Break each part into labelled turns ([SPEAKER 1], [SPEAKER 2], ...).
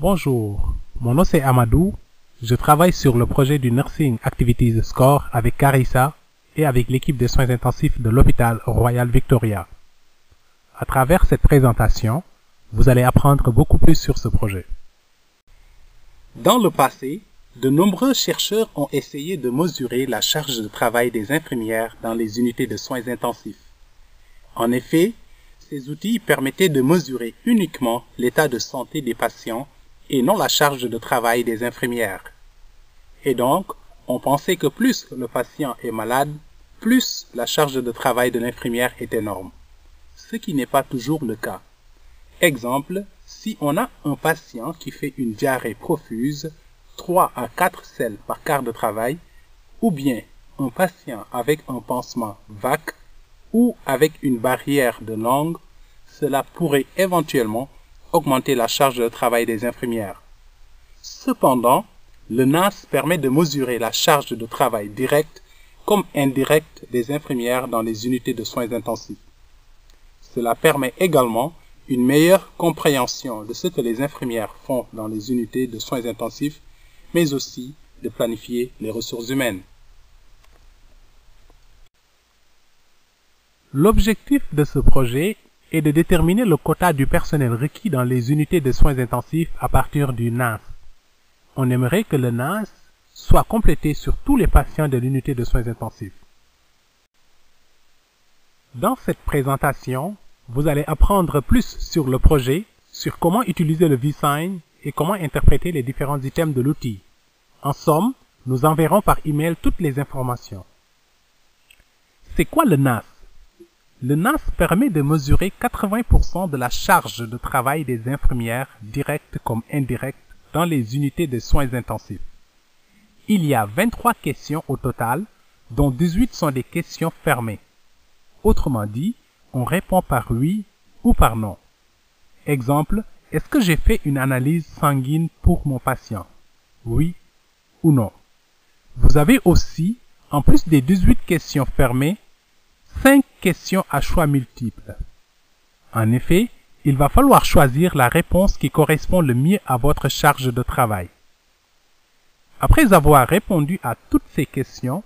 [SPEAKER 1] Bonjour, mon nom c'est Amadou. Je travaille sur le projet du Nursing Activities Score avec Carissa et avec l'équipe de soins intensifs de l'hôpital Royal Victoria. À travers cette présentation, vous allez apprendre beaucoup plus sur ce projet. Dans le passé, de nombreux chercheurs ont essayé de mesurer la charge de travail des infirmières dans les unités de soins intensifs. En effet, ces outils permettaient de mesurer uniquement l'état de santé des patients et non la charge de travail des infirmières. Et donc, on pensait que plus le patient est malade, plus la charge de travail de l'infirmière est énorme. Ce qui n'est pas toujours le cas. Exemple, si on a un patient qui fait une diarrhée profuse, 3 à 4 selles par quart de travail, ou bien un patient avec un pansement VAC ou avec une barrière de langue, cela pourrait éventuellement augmenter la charge de travail des infirmières. Cependant, le NAS permet de mesurer la charge de travail directe comme indirecte des infirmières dans les unités de soins intensifs. Cela permet également une meilleure compréhension de ce que les infirmières font dans les unités de soins intensifs, mais aussi de planifier les ressources humaines. L'objectif de ce projet est de déterminer le quota du personnel requis dans les unités de soins intensifs à partir du NAS. On aimerait que le NAS soit complété sur tous les patients de l'unité de soins intensifs. Dans cette présentation, vous allez apprendre plus sur le projet, sur comment utiliser le vSign et comment interpréter les différents items de l'outil. En somme, nous enverrons par email toutes les informations. C'est quoi le NAS? Le NAS permet de mesurer 80% de la charge de travail des infirmières, directes comme indirectes, dans les unités de soins intensifs. Il y a 23 questions au total, dont 18 sont des questions fermées. Autrement dit, on répond par oui ou par non. Exemple, est-ce que j'ai fait une analyse sanguine pour mon patient? Oui ou non. Vous avez aussi, en plus des 18 questions fermées, 5 questions à choix multiples. En effet, il va falloir choisir la réponse qui correspond le mieux à votre charge de travail. Après avoir répondu à toutes ces questions,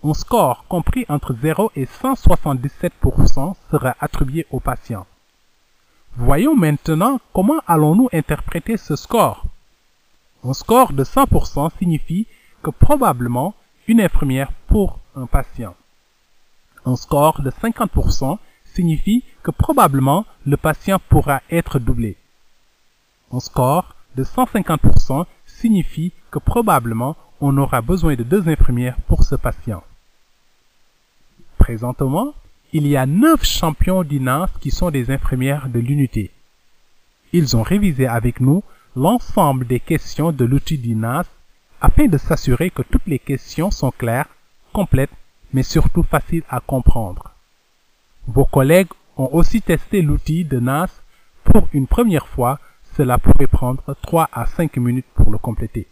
[SPEAKER 1] un score compris entre 0 et 177% sera attribué au patient. Voyons maintenant comment allons-nous interpréter ce score. Un score de 100% signifie que probablement une infirmière pour un patient. Un score de 50% signifie que probablement le patient pourra être doublé. Un score de 150% signifie que probablement on aura besoin de 2 infirmières pour ce patient. Présentement, il y a 9 champions du NAS qui sont des infirmières de l'unité. Ils ont révisé avec nous l'ensemble des questions de l'outil du NAS afin de s'assurer que toutes les questions sont claires, complètes, mais surtout faciles à comprendre. Vos collègues ont aussi testé l'outil de NAS pour une première fois. Cela pourrait prendre 3 à 5 minutes pour le compléter.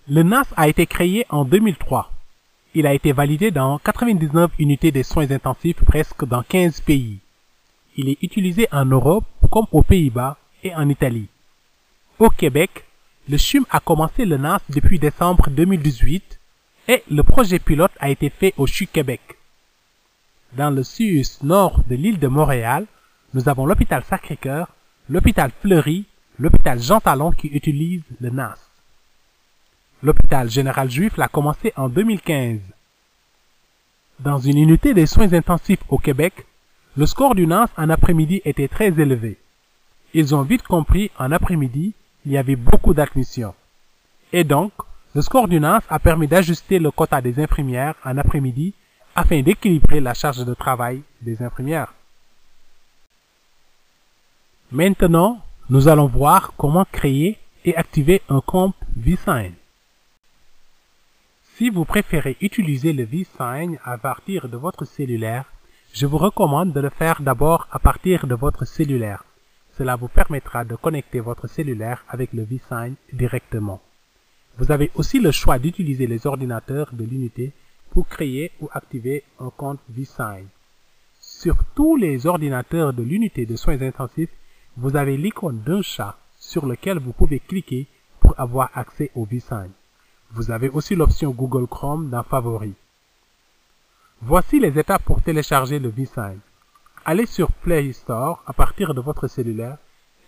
[SPEAKER 1] Le NAS a été créé en 2003. Il a été validé dans 99 unités de soins intensifs presque dans 15 pays. Il est utilisé en Europe comme aux Pays-Bas et en Italie. Au Québec, le CHUM a commencé le NAS depuis décembre 2018 et le projet pilote a été fait au CHU-Québec. Dans le CIUS nord de l'île de Montréal, nous avons l'hôpital Sacré-Cœur, l'hôpital Fleury, l'hôpital Jean Talon qui utilisent le NAS. L'hôpital Général Juif l'a commencé en 2015. Dans une unité de soins intensifs au Québec, le score du NAS en après-midi était très élevé. Ils ont vite compris en après-midi, il y avait beaucoup d'admissions. Et donc, le score du NAS a permis d'ajuster le quota des infirmières en après-midi afin d'équilibrer la charge de travail des infirmières. Maintenant, nous allons voir comment créer et activer un compte vSign. Si vous préférez utiliser le vSign à partir de votre cellulaire, je vous recommande de le faire d'abord à partir de votre cellulaire. Cela vous permettra de connecter votre cellulaire avec le vSign directement. Vous avez aussi le choix d'utiliser les ordinateurs de l'unité pour créer ou activer un compte vSign. Sur tous les ordinateurs de l'unité de soins intensifs, vous avez l'icône d'un chat sur lequel vous pouvez cliquer pour avoir accès au vSign. Vous avez aussi l'option Google Chrome dans Favoris. Voici les étapes pour télécharger le vSign. Allez sur Play Store à partir de votre cellulaire,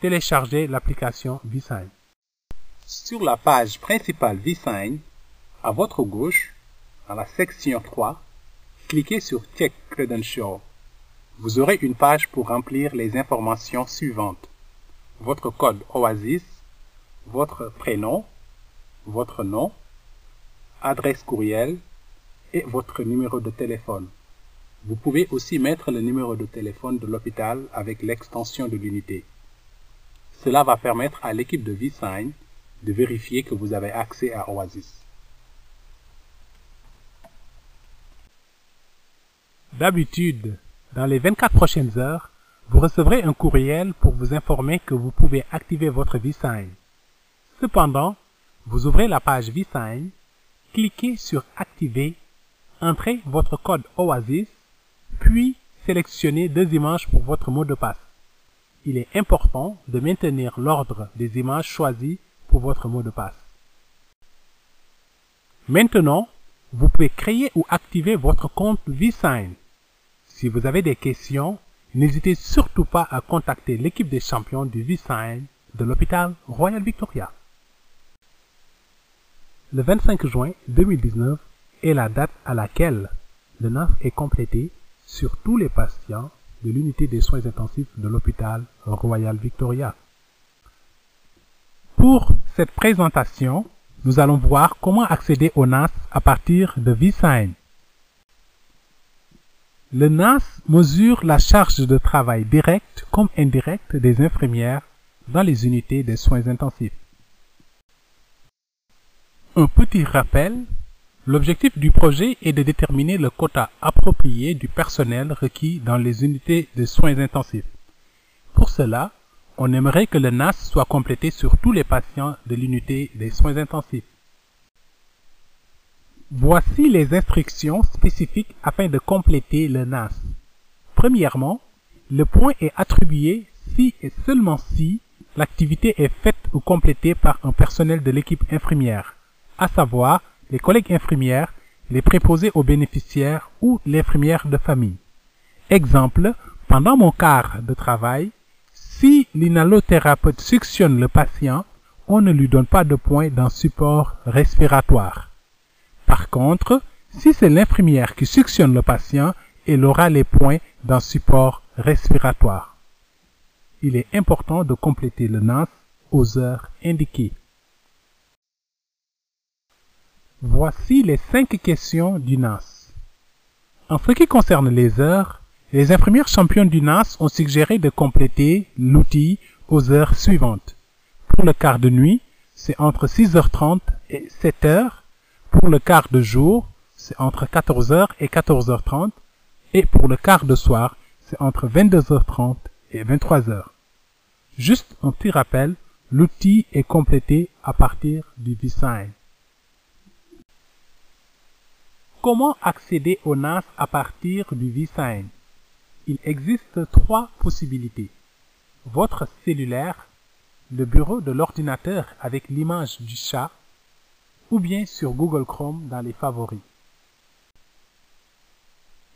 [SPEAKER 1] téléchargez l'application vSign. Sur la page principale vSign, à votre gauche, dans la section 3, cliquez sur Check Credentials. Vous aurez une page pour remplir les informations suivantes. Votre code OASIS, votre prénom, votre nom, adresse courriel et votre numéro de téléphone. Vous pouvez aussi mettre le numéro de téléphone de l'hôpital avec l'extension de l'unité. Cela va permettre à l'équipe de vSign de vérifier que vous avez accès à OASIS. D'habitude, dans les 24 prochaines heures, vous recevrez un courriel pour vous informer que vous pouvez activer votre vSign. Cependant, vous ouvrez la page vSign, cliquez sur Activer, entrez votre code OASIS, puis sélectionnez 2 images pour votre mot de passe. Il est important de maintenir l'ordre des images choisies pour votre mot de passe. Maintenant, vous pouvez créer ou activer votre compte vSign. Si vous avez des questions, n'hésitez surtout pas à contacter l'équipe des champions du vSign de l'hôpital Royal Victoria. Le 25 juin 2019 est la date à laquelle le NAS est complété sur tous les patients de l'unité des soins intensifs de l'hôpital Royal Victoria. Pour cette présentation, nous allons voir comment accéder au NAS à partir de vSign. Le NAS mesure la charge de travail directe comme indirecte des infirmières dans les unités des soins intensifs. Un petit rappel, l'objectif du projet est de déterminer le quota approprié du personnel requis dans les unités de soins intensifs. Pour cela, on aimerait que le NAS soit complété sur tous les patients de l'unité des soins intensifs. Voici les instructions spécifiques afin de compléter le NAS. Premièrement, le point est attribué si et seulement si l'activité est faite ou complétée par un personnel de l'équipe infirmière, à savoir les collègues infirmières, les préposés aux bénéficiaires ou l'infirmière de famille. Exemple, pendant mon quart de travail, si l'inhalothérapeute suctionne le patient, on ne lui donne pas de points dans support respiratoire. Par contre, si c'est l'infirmière qui suctionne le patient, elle aura les points dans support respiratoire. Il est important de compléter le NAS aux heures indiquées. Voici les 5 questions du NAS. En ce qui concerne les heures, les infirmières championnes du NAS ont suggéré de compléter l'outil aux heures suivantes. Pour le quart de nuit, c'est entre 6h30 et 7h. Pour le quart de jour, c'est entre 14h et 14h30. Et pour le quart de soir, c'est entre 22h30 et 23h. Juste un petit rappel, l'outil est complété à partir du vSign. Comment accéder au NAS à partir du vSign? Il existe 3 possibilités. Votre cellulaire, le bureau de l'ordinateur avec l'image du chat, ou bien sur Google Chrome dans les favoris.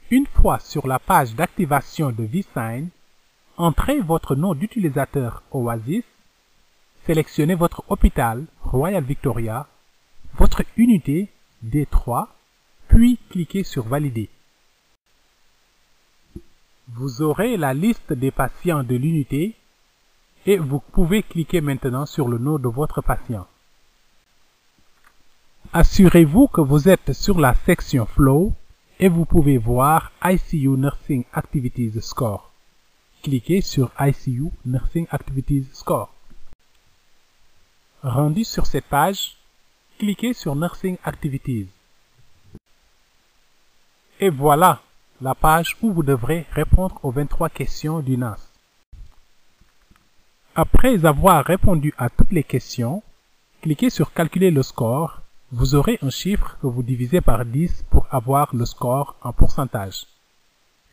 [SPEAKER 1] Une fois sur la page d'activation de vSign, entrez votre nom d'utilisateur OASIS, sélectionnez votre hôpital Royal Victoria, votre unité D3, puis cliquez sur Valider. Vous aurez la liste des patients de l'unité et vous pouvez cliquer maintenant sur le nom de votre patient. Assurez-vous que vous êtes sur la section Flow et vous pouvez voir ICU Nursing Activities Score. Cliquez sur ICU Nursing Activities Score. Rendu sur cette page, cliquez sur Nursing Activities. Et voilà la page où vous devrez répondre aux 23 questions du NAS. Après avoir répondu à toutes les questions, cliquez sur Calculer le score. Vous aurez un chiffre que vous divisez par 10 pour avoir le score en pourcentage.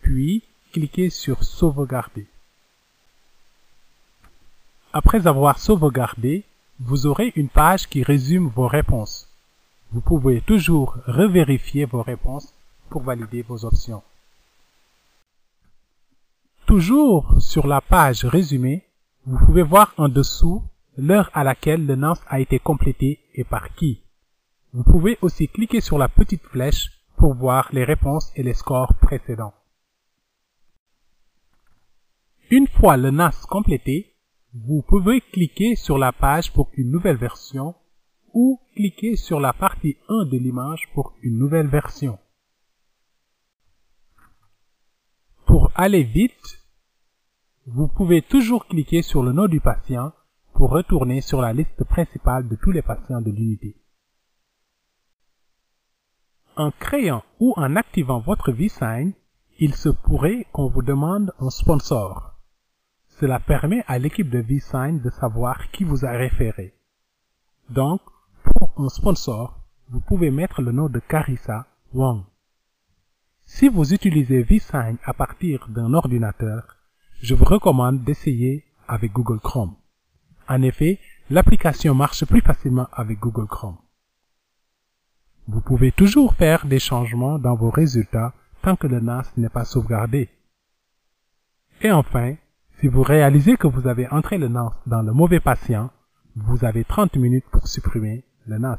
[SPEAKER 1] Puis, cliquez sur Sauvegarder. Après avoir sauvegardé, vous aurez une page qui résume vos réponses. Vous pouvez toujours revérifier vos réponses pour valider vos options. Toujours sur la page résumée, vous pouvez voir en dessous l'heure à laquelle le NANS a été complété et par qui. Vous pouvez aussi cliquer sur la petite flèche pour voir les réponses et les scores précédents. Une fois le NAS complété, vous pouvez cliquer sur la page pour une nouvelle version ou cliquer sur la partie 1 de l'image pour une nouvelle version. Pour aller vite, vous pouvez toujours cliquer sur le nom du patient pour retourner sur la liste principale de tous les patients de l'unité. En créant ou en activant votre vSign, il se pourrait qu'on vous demande un sponsor. Cela permet à l'équipe de vSign de savoir qui vous a référé. Donc, pour un sponsor, vous pouvez mettre le nom de Carissa Wang. Si vous utilisez vSign à partir d'un ordinateur, je vous recommande d'essayer avec Google Chrome. En effet, l'application marche plus facilement avec Google Chrome. Vous pouvez toujours faire des changements dans vos résultats tant que le NAS n'est pas sauvegardé. Et enfin, si vous réalisez que vous avez entré le NAS dans le mauvais patient, vous avez 30 minutes pour supprimer le NAS.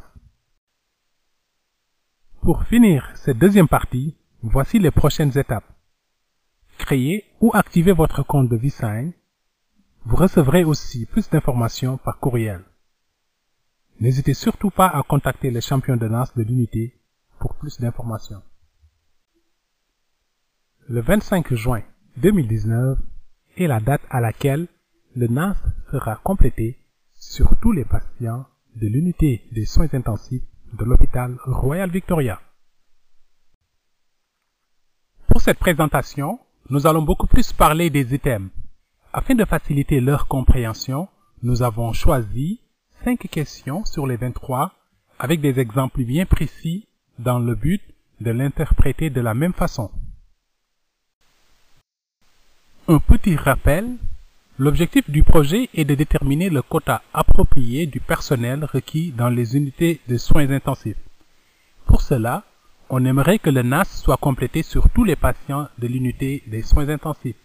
[SPEAKER 1] Pour finir cette deuxième partie, voici les prochaines étapes. Créer ou activer votre compte de vSign. Vous recevrez aussi plus d'informations par courriel. N'hésitez surtout pas à contacter les champions de NAS de l'unité pour plus d'informations. Le 25 juin 2019 est la date à laquelle le NAS sera complété sur tous les patients de l'unité des soins intensifs de l'hôpital Royal Victoria. Pour cette présentation, nous allons beaucoup plus parler des items. Afin de faciliter leur compréhension, nous avons choisi 5 questions sur les 23 avec des exemples bien précis dans le but de l'interpréter de la même façon. Un petit rappel, l'objectif du projet est de déterminer le quota approprié du personnel requis dans les unités de soins intensifs. Pour cela, on aimerait que le NAS soit complété sur tous les patients de l'unité des soins intensifs.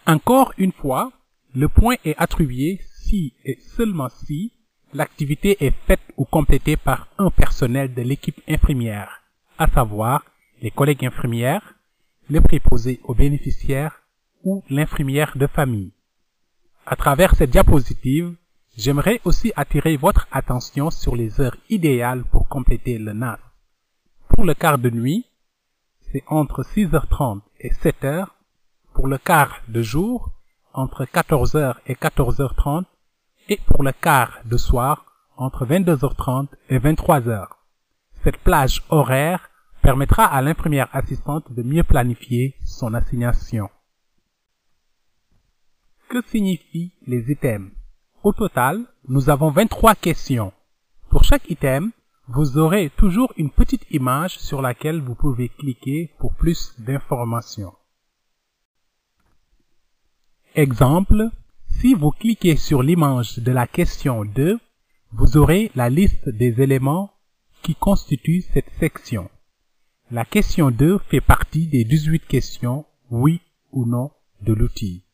[SPEAKER 1] Encore une fois, le point est attribué si et seulement si l'activité est faite ou complétée par un personnel de l'équipe infirmière, à savoir les collègues infirmières, les préposés aux bénéficiaires ou l'infirmière de famille. À travers cette diapositive, j'aimerais aussi attirer votre attention sur les heures idéales pour compléter le NAS. Pour le quart de nuit, c'est entre 6h30 et 7h. Pour le quart de jour, entre 14h et 14h30. Et pour le quart de soir, entre 22h30 et 23h. Cette plage horaire permettra à l'infirmière assistante de mieux planifier son assignation. Que signifient les items? Au total, nous avons 23 questions. Pour chaque item, vous aurez toujours une petite image sur laquelle vous pouvez cliquer pour plus d'informations. Exemple, si vous cliquez sur l'image de la question 2, vous aurez la liste des éléments qui constituent cette section. La question 2 fait partie des 18 questions oui ou non de l'outil.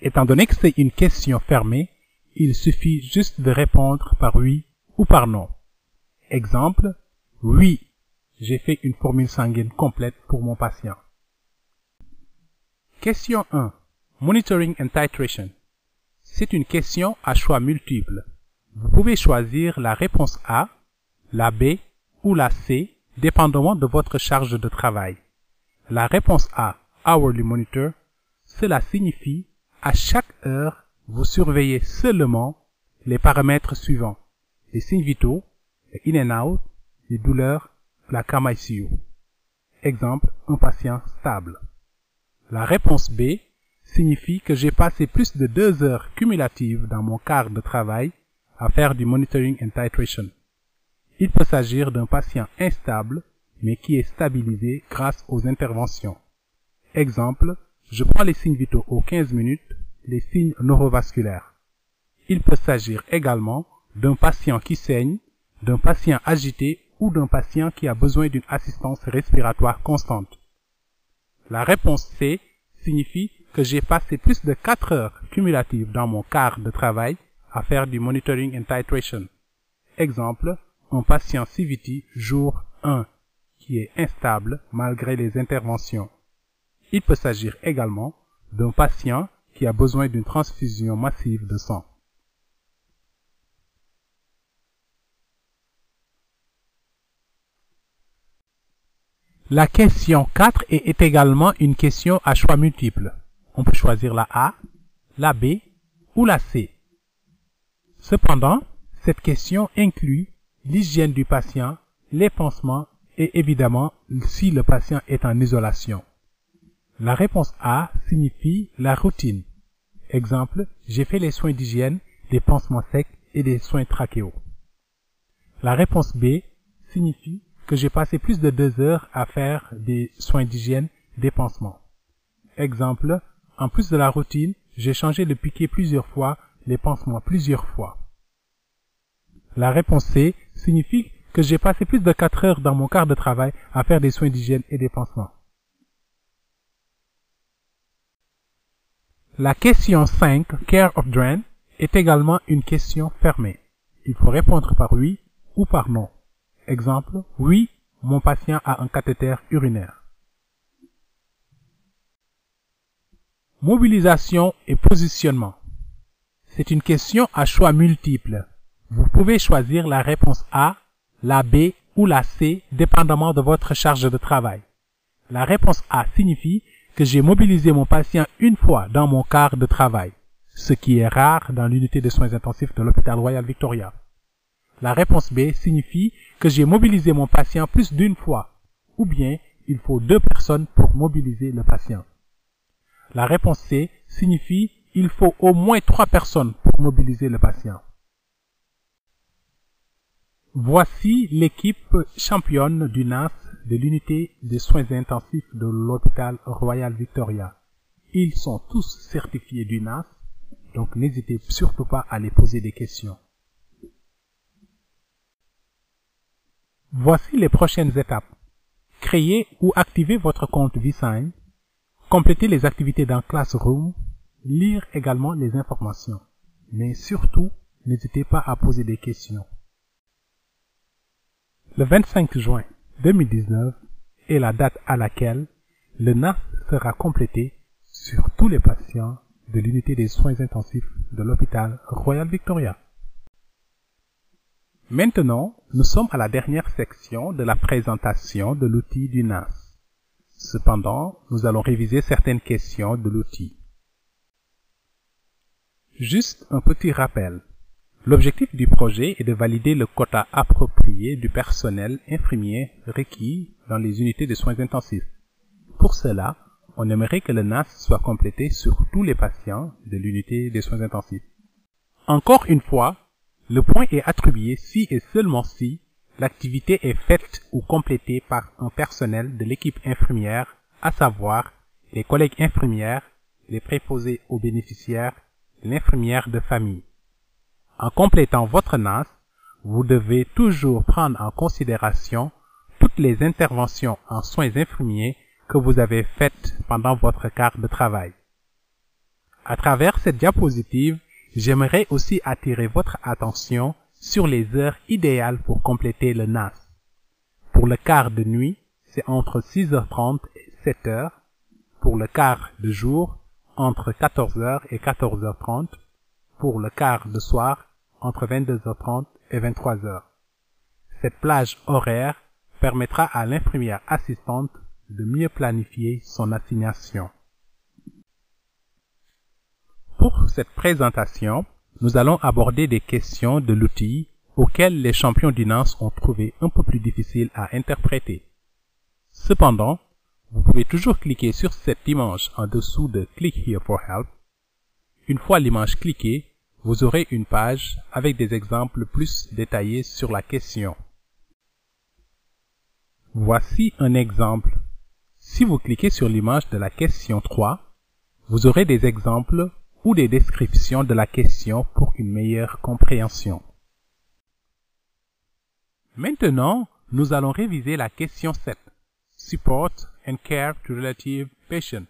[SPEAKER 1] Étant donné que c'est une question fermée, il suffit juste de répondre par oui ou par non. Exemple, oui, j'ai fait une formule sanguine complète pour mon patient. Question 1. Monitoring and Titration. C'est une question à choix multiples. Vous pouvez choisir la réponse A, la B ou la C, dépendamment de votre charge de travail. La réponse A, Hourly Monitor, cela signifie à chaque heure, vous surveillez seulement les paramètres suivants: les signes vitaux, les in and out, les douleurs, la cam ICU. Exemple, un patient stable. La réponse B signifie que j'ai passé plus de 2 heures cumulatives dans mon quart de travail à faire du monitoring and titration. Il peut s'agir d'un patient instable, mais qui est stabilisé grâce aux interventions. Exemple, je prends les signes vitaux aux 15 minutes les signes neurovasculaires. Il peut s'agir également d'un patient qui saigne, d'un patient agité ou d'un patient qui a besoin d'une assistance respiratoire constante. La réponse C signifie que j'ai passé plus de 4 heures cumulatives dans mon quart de travail à faire du monitoring and titration. Exemple, un patient CVT jour 1 qui est instable malgré les interventions. Il peut s'agir également d'un patient qui a besoin d'une transfusion massive de sang. La question 4 est également une question à choix multiples. On peut choisir la A, la B ou la C. Cependant, cette question inclut l'hygiène du patient, les pansements et évidemment si le patient est en isolation. La réponse A signifie la routine. Exemple, j'ai fait les soins d'hygiène, des pansements secs et des soins trachéaux. La réponse B signifie que j'ai passé plus de 2 heures à faire des soins d'hygiène, des pansements. Exemple, en plus de la routine, j'ai changé le piquet plusieurs fois, les pansements plusieurs fois. La réponse C signifie que j'ai passé plus de 4 heures dans mon quart de travail à faire des soins d'hygiène et des pansements. La question 5, Care of Drain, est également une question fermée. Il faut répondre par oui ou par non. Exemple, oui, mon patient a un cathéter urinaire. Mobilisation et positionnement. C'est une question à choix multiples. Vous pouvez choisir la réponse A, la B ou la C, dépendamment de votre charge de travail. La réponse A signifie que j'ai mobilisé mon patient une fois dans mon quart de travail, ce qui est rare dans l'unité de soins intensifs de l'hôpital Royal Victoria. La réponse B signifie que j'ai mobilisé mon patient plus d'une fois, ou bien il faut 2 personnes pour mobiliser le patient. La réponse C signifie il faut au moins 3 personnes pour mobiliser le patient. Voici l'équipe championne du NAS de l'unité de soins intensifs de l'hôpital Royal Victoria. Ils sont tous certifiés du NAS, donc n'hésitez surtout pas à les poser des questions. Voici les prochaines étapes. Créer ou activer votre compte vSign, compléter les activités dans Classroom, lire également les informations. Mais surtout, n'hésitez pas à poser des questions. Le 25 juin 2019 est la date à laquelle le NAS sera complété sur tous les patients de l'unité des soins intensifs de l'hôpital Royal Victoria. Maintenant, nous sommes à la dernière section de la présentation de l'outil du NAS. Cependant, nous allons réviser certaines questions de l'outil. Juste un petit rappel. L'objectif du projet est de valider le quota approprié du personnel infirmier requis dans les unités de soins intensifs. Pour cela, on aimerait que le NAS soit complété sur tous les patients de l'unité des soins intensifs. Encore une fois, le point est attribué si et seulement si l'activité est faite ou complétée par un personnel de l'équipe infirmière, à savoir les collègues infirmières, les préposés aux bénéficiaires, l'infirmière de famille. En complétant votre NAS, vous devez toujours prendre en considération toutes les interventions en soins infirmiers que vous avez faites pendant votre quart de travail. À travers cette diapositive, j'aimerais aussi attirer votre attention sur les heures idéales pour compléter le NAS. Pour le quart de nuit, c'est entre 6h30 et 7h. Pour le quart de jour, entre 14h et 14h30. Pour le quart de soir, entre 22h30 et 23h. Cette plage horaire permettra à l'infirmière assistante de mieux planifier son assignation. Pour cette présentation, nous allons aborder des questions de l'outil auxquelles les champions du NAS ont trouvé un peu plus difficile à interpréter. Cependant, vous pouvez toujours cliquer sur cette image en dessous de Click here for help. Une fois l'image cliquée, vous aurez une page avec des exemples plus détaillés sur la question. Voici un exemple. Si vous cliquez sur l'image de la question 3, vous aurez des exemples ou des descriptions de la question pour une meilleure compréhension. Maintenant, nous allons réviser la question 7. Support and care to relative patient.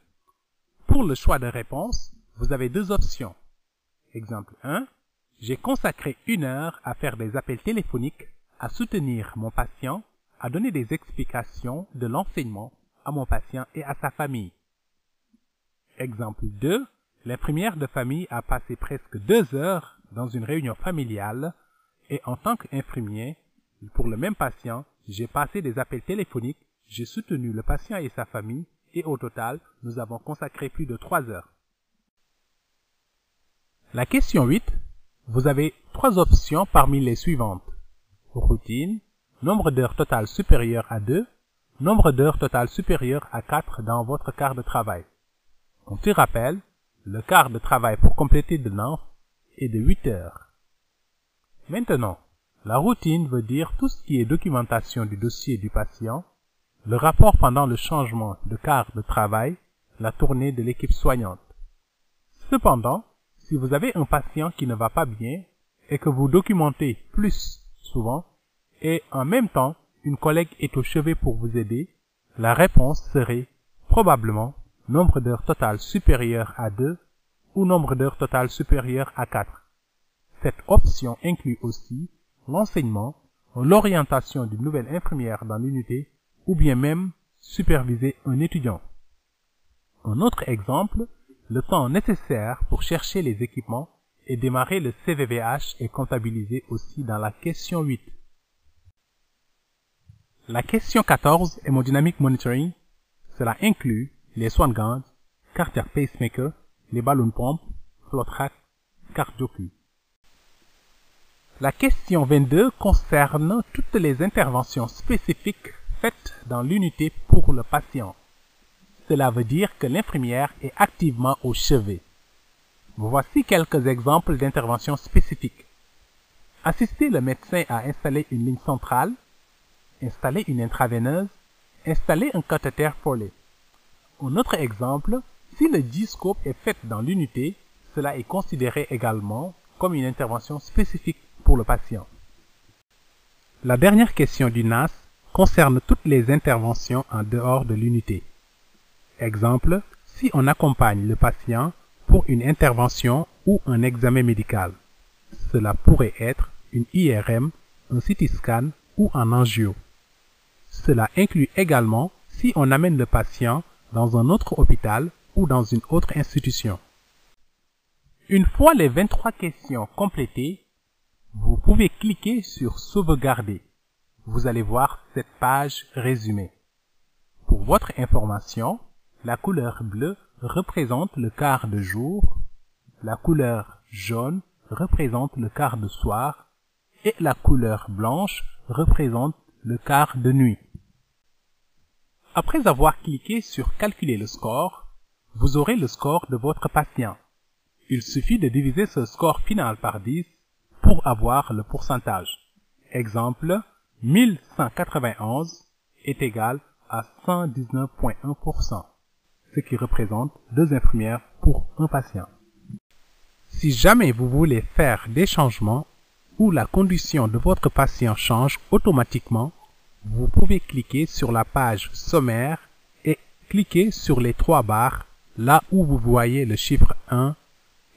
[SPEAKER 1] Pour le choix de réponse, vous avez deux options. Exemple 1. J'ai consacré 1 heure à faire des appels téléphoniques, à soutenir mon patient, à donner des explications de l'enseignement à mon patient et à sa famille. Exemple 2. L'infirmière de famille a passé presque 2 heures dans une réunion familiale et en tant qu'infirmier, pour le même patient, j'ai passé des appels téléphoniques, j'ai soutenu le patient et sa famille et au total, nous avons consacré plus de 3 heures. La question 8, vous avez 3 options parmi les suivantes. Routine, nombre d'heures totales supérieur à 2, nombre d'heures totales supérieur à 4 dans votre quart de travail. On te rappelle, le quart de travail pour compléter de 9 est de 8 heures. Maintenant, la routine veut dire tout ce qui est documentation du dossier du patient, le rapport pendant le changement de quart de travail, la tournée de l'équipe soignante. Cependant, si vous avez un patient qui ne va pas bien et que vous documentez plus souvent et en même temps une collègue est au chevet pour vous aider, la réponse serait probablement nombre d'heures totales supérieur à 2 ou nombre d'heures totales supérieur à 4. Cette option inclut aussi l'enseignement, l'orientation d'une nouvelle infirmière dans l'unité ou bien même superviser un étudiant. Un autre exemple, le temps nécessaire pour chercher les équipements et démarrer le CVVH est comptabilisé aussi dans la question 8. La question 14, Hemodynamic Monitoring, cela inclut les swan guards, cardiac pacemaker, les ballons pompes, flow track, cardiocu. La question 22 concerne toutes les interventions spécifiques faites dans l'unité pour le patient. Cela veut dire que l'infirmière est activement au chevet. Voici quelques exemples d'interventions spécifiques. Assister le médecin à installer une ligne centrale, installer une intraveineuse, installer un cathéter Foley. Un autre exemple, si le G-scope est fait dans l'unité, cela est considéré également comme une intervention spécifique pour le patient. La dernière question du NAS concerne toutes les interventions en dehors de l'unité. Exemple, si on accompagne le patient pour une intervention ou un examen médical. Cela pourrait être une IRM, un CT scan ou un angio. Cela inclut également si on amène le patient dans un autre hôpital ou dans une autre institution. Une fois les 23 questions complétées, vous pouvez cliquer sur Sauvegarder. Vous allez voir cette page résumée. Pour votre information, la couleur bleue représente le quart de jour, la couleur jaune représente le quart de soir et la couleur blanche représente le quart de nuit. Après avoir cliqué sur Calculer le score, vous aurez le score de votre patient. Il suffit de diviser ce score final par 10 pour avoir le pourcentage. Exemple, 1191 est égal à 119,1%, ce qui représente 2 infirmières pour un patient. Si jamais vous voulez faire des changements ou la condition de votre patient change automatiquement, vous pouvez cliquer sur la page sommaire et cliquer sur les 3 barres là où vous voyez le chiffre 1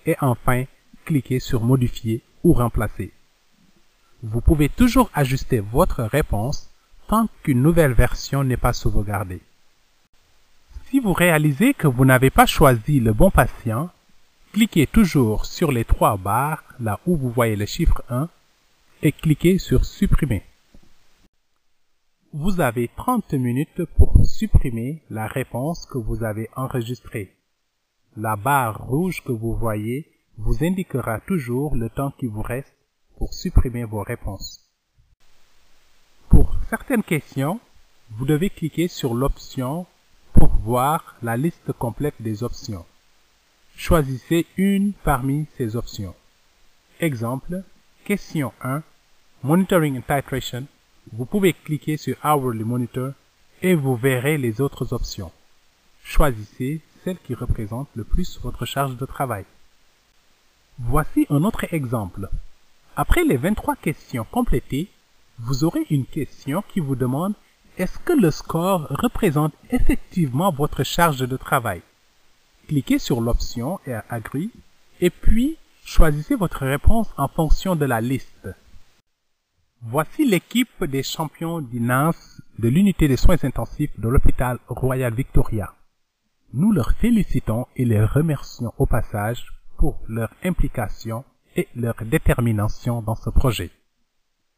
[SPEAKER 1] et enfin cliquez sur Modifier ou Remplacer. Vous pouvez toujours ajuster votre réponse tant qu'une nouvelle version n'est pas sauvegardée. Si vous réalisez que vous n'avez pas choisi le bon patient, cliquez toujours sur les 3 barres là où vous voyez le chiffre 1 et cliquez sur Supprimer. Vous avez 30 minutes pour supprimer la réponse que vous avez enregistrée. La barre rouge que vous voyez vous indiquera toujours le temps qui vous reste pour supprimer vos réponses. Pour certaines questions, vous devez cliquer sur l'option pour voir la liste complète des options. Choisissez une parmi ces options. Exemple, question 1, Monitoring and Titration. Vous pouvez cliquer sur Hourly Monitor et vous verrez les autres options. Choisissez celle qui représente le plus votre charge de travail. Voici un autre exemple. Après les 23 questions complétées, vous aurez une question qui vous demande est-ce que le score représente effectivement votre charge de travail? Cliquez sur l'option Agree et puis choisissez votre réponse en fonction de la liste. Voici l'équipe des champions du NAS de l'unité des soins intensifs de l'hôpital Royal Victoria. Nous leur félicitons et les remercions au passage pour leur implication et leur détermination dans ce projet.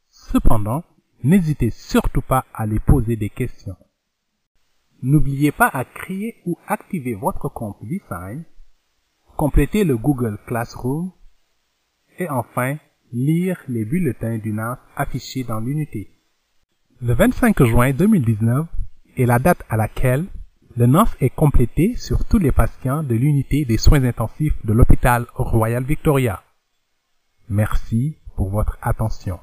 [SPEAKER 1] Cependant, n'hésitez surtout pas à les poser des questions. N'oubliez pas à créer ou activer votre compte vSign, compléter le Google Classroom et enfin, lire les bulletins du NAS affichés dans l'unité. Le 25 juin 2019 est la date à laquelle le NAS est complété sur tous les patients de l'unité des soins intensifs de l'hôpital Royal Victoria. Merci pour votre attention.